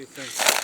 you think?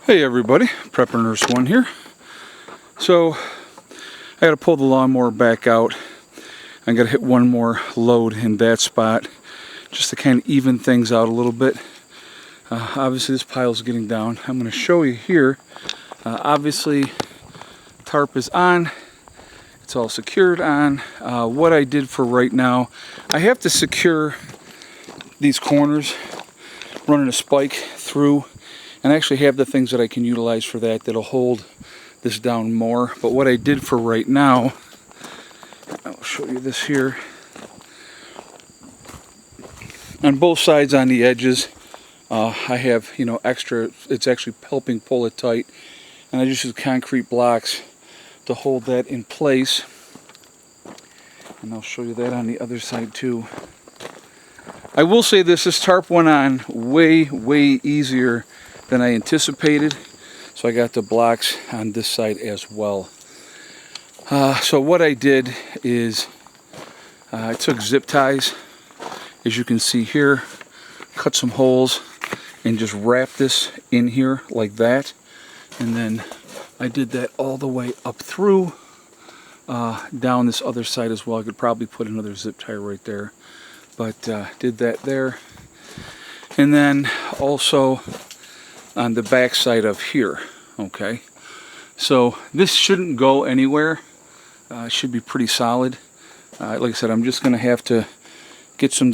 Hey everybody, Prepper Nurse 1 here. So I got to pull the lawnmower back out. I got to hit one more load in that spot just to kind of even things out a little bit. Obviously this pile's getting down. I'm going to show you here. Obviously tarp is on. It's all secured on. What I did for right now, I have to secure these corners, running a spike through. And I actually have the things that I can utilize for that that'll hold this down more. But what I did for right now, I'll show you this here. On both sides on the edges, I have, extra, it's actually helping pull it tight. And I just use concrete blocks to hold that in place. And I'll show you that on the other side too. I will say this tarp went on way, way easier than I anticipated, so I got the blocks on this side as well. So what I did is I took zip ties, as you can see here, cut some holes, and just wrap this in here like that. And then I did that all the way up through, down this other side as well. I could probably put another zip tie right there, but did that there. And then also on the back side of here. Okay, so this shouldn't go anywhere. It should be pretty solid. Like I said, I'm just gonna have to get some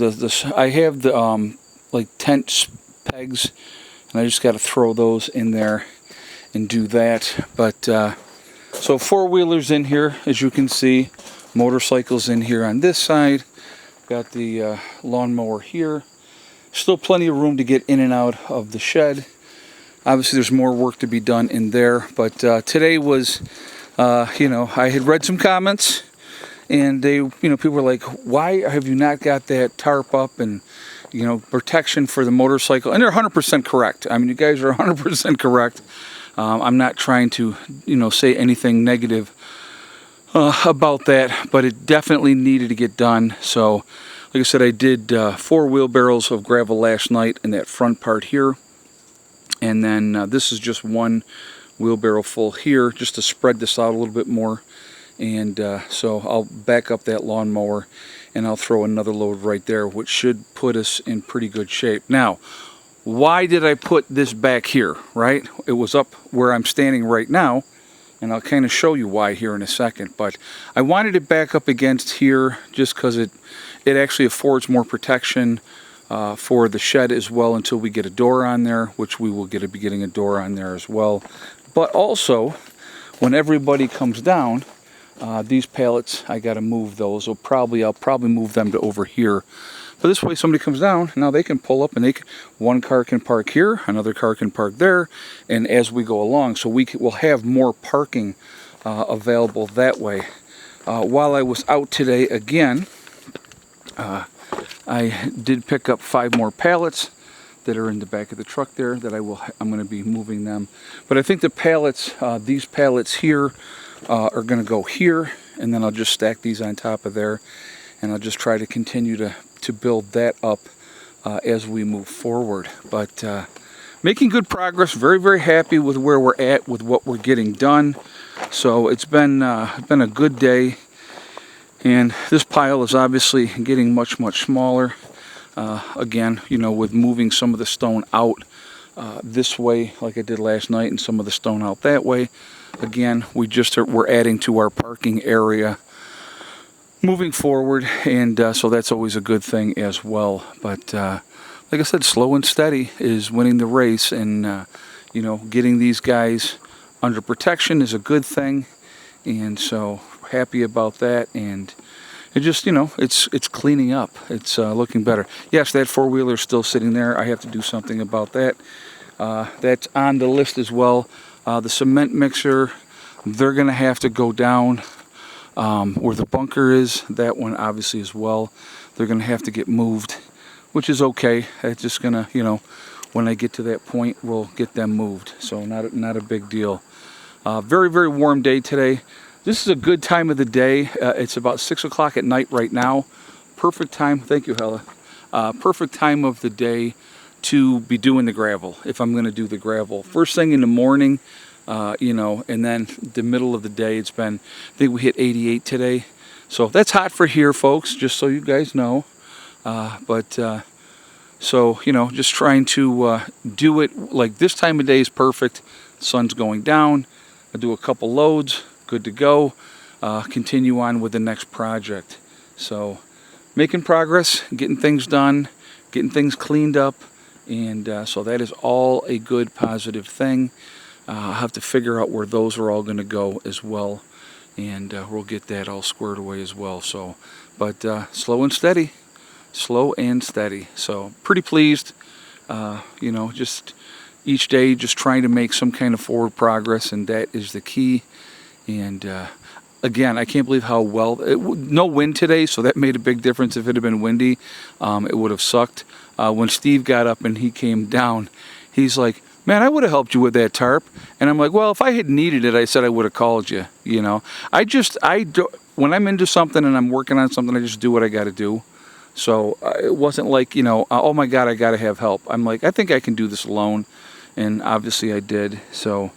I have the like tent pegs, and I just got to throw those in there and do that. But so four-wheelers in here, as you can see, motorcycles in here on this side, got the lawnmower here. Still plenty of room to get in and out of the shed. Obviously there's more work to be done in there, but today was, I had read some comments, and people were like, why have you not got that tarp up and, protection for the motorcycle? And they're 100% correct. I mean, you guys are 100% correct. I'm not trying to, say anything negative about that, but it definitely needed to get done. So, like I said, I did 4 wheelbarrows of gravel last night in that front part here. And then this is just 1 wheelbarrow full here, just to spread this out a little bit more. And so I'll back up that lawnmower, and I'll throw another load right there, which should put us in pretty good shape. Now, why did I put this back here, right? It was up where I'm standing right now, and I'll kind of show you why here in a second. But I wanted it back up against here just because it actually affords more protection for the shed as well, until we get a door on there, which we will be getting a door on there as well. But also, when everybody comes down, These pallets, I got to move those. I'll probably move them to over here. But this way, somebody comes down, now they can pull up, and one car can park here, another car can park there, and as we go along, so we'll have more parking available that way. While I was out today again, I did pick up 5 more pallets that are in the back of the truck there that I'm going to be moving them. But I think the pallets, these pallets here, are going to go here, and then I'll just stack these on top of there, and I'll just try to continue to build that up as we move forward. But making good progress, very, very happy with where we're at with what we're getting done. So it's been a good day, and this pile is obviously getting much, much smaller. Again, you know, with moving some of the stone out this way like I did last night, and some of the stone out that way. Again, we're adding to our parking area moving forward, and so that's always a good thing as well. But like I said, slow and steady is winning the race, and you know, getting these guys under protection is a good thing, and so happy about that. And it just, you know, it's cleaning up. It's looking better. Yes, that 4-wheeler is still sitting there. I have to do something about that. That's on the list as well. The cement mixer, they're going to have to go down where the bunker is. That one obviously as well. They're going to have to get moved, which is okay. It's just going to, you know, when I get to that point, we'll get them moved. So not a big deal. Very, very warm day today. This is a good time of the day. It's about 6 o'clock at night right now. Perfect time. Thank you, Hella. Perfect time of the day to be doing the gravel, if I'm going to do the gravel. First thing in the morning, you know, and then the middle of the day. I think we hit 88 today. So that's hot for here, folks, just so you guys know. So, you know, just trying to do it like this time of day is perfect. Sun's going down. I do a couple loads. Good to go. Continue on with the next project. So making progress, getting things done, getting things cleaned up, and so that is all a good positive thing. I'll have to figure out where those are all going to go as well, and we'll get that all squared away as well. So, but slow and steady. So pretty pleased. You know, just each day just trying to make some kind of forward progress, and that is the key. And again, I can't believe how well no wind today, so that made a big difference. If it had been windy, it would have sucked. When Steve got up and he came down, he's like, "Man, I would have helped you with that tarp." And I'm like, "Well, if I had needed it, I said I would have called you." You know, when I'm into something and I'm working on something, I just do what I got to do. So it wasn't like, you know, oh my God, I got to have help. I'm like, I think I can do this alone, and obviously I did. So,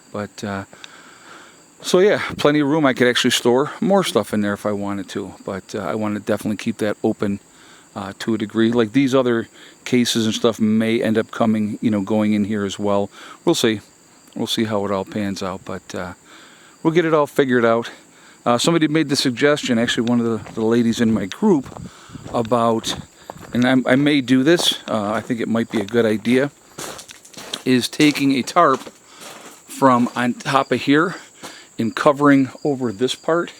so yeah, plenty of room. I could actually store more stuff in there if I wanted to, but I want to definitely keep that open to a degree. Like these other cases and stuff may end up coming, you know, going in here as well. We'll see. We'll see how it all pans out, but we'll get it all figured out. Somebody made the suggestion, actually one of the ladies in my group, about, and I may do this, I think it might be a good idea, is taking a tarp from on top of here and covering over this part.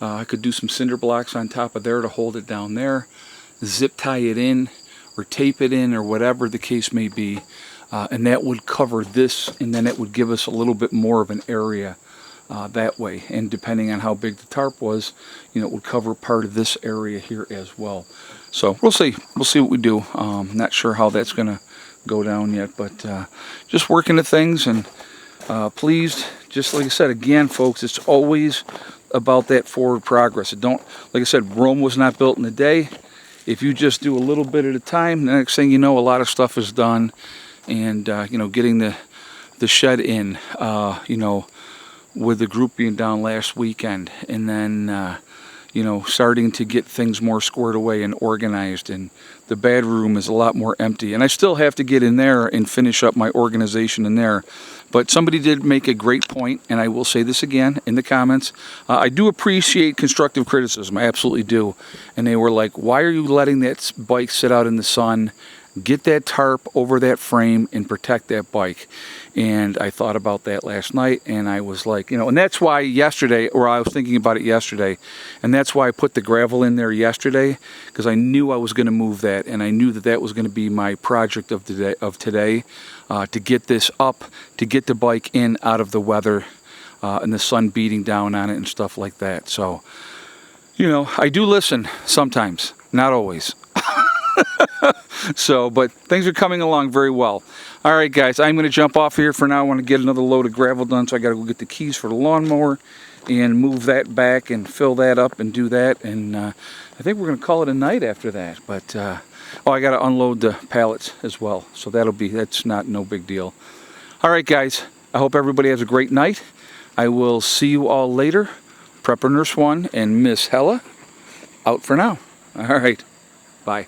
I could do some cinder blocks on top of there to hold it down there, zip tie it in or tape it in or whatever the case may be, and that would cover this, and then it would give us a little bit more of an area that way. And depending on how big the tarp was, you know, it would cover part of this area here as well. So we'll see what we do. Not sure how that's gonna go down yet, but just working at things, and pleased. Just like I said, again, folks, it's always about that forward progress. Like I said, Rome was not built in a day. If you just do a little bit at a time, the next thing you know, a lot of stuff is done. And you know, getting the shed in, you know, with the group being down last weekend, and then you know, starting to get things more squared away and organized, and the bad room is a lot more empty, and I still have to get in there and finish up my organization in there. But somebody did make a great point, and I will say this again in the comments. I do appreciate constructive criticism, I absolutely do. And they were like, "Why are you letting that bike sit out in the sun? get that tarp over that frame and protect that bike. And I thought about that last night, and I was like, and that's why yesterday, or I was thinking about it yesterday, and that's why I put the gravel in there yesterday, because I knew I was going to move that, and I knew that that was going to be my project of today, to get this up, to get the bike in out of the weather, and the sun beating down on it and stuff like that. So, I do listen sometimes, not always. So, but things are coming along very well. All right, guys, I'm going to jump off here for now. I want to get another load of gravel done, so I got to go get the keys for the lawnmower and move that back and fill that up and do that. And I think we're going to call it a night after that. But I got to unload the pallets as well, so that's no big deal. All right, guys, I hope everybody has a great night. I will see you all later. Prepper Nurse 1 and Miss Hella out for now. All right, bye.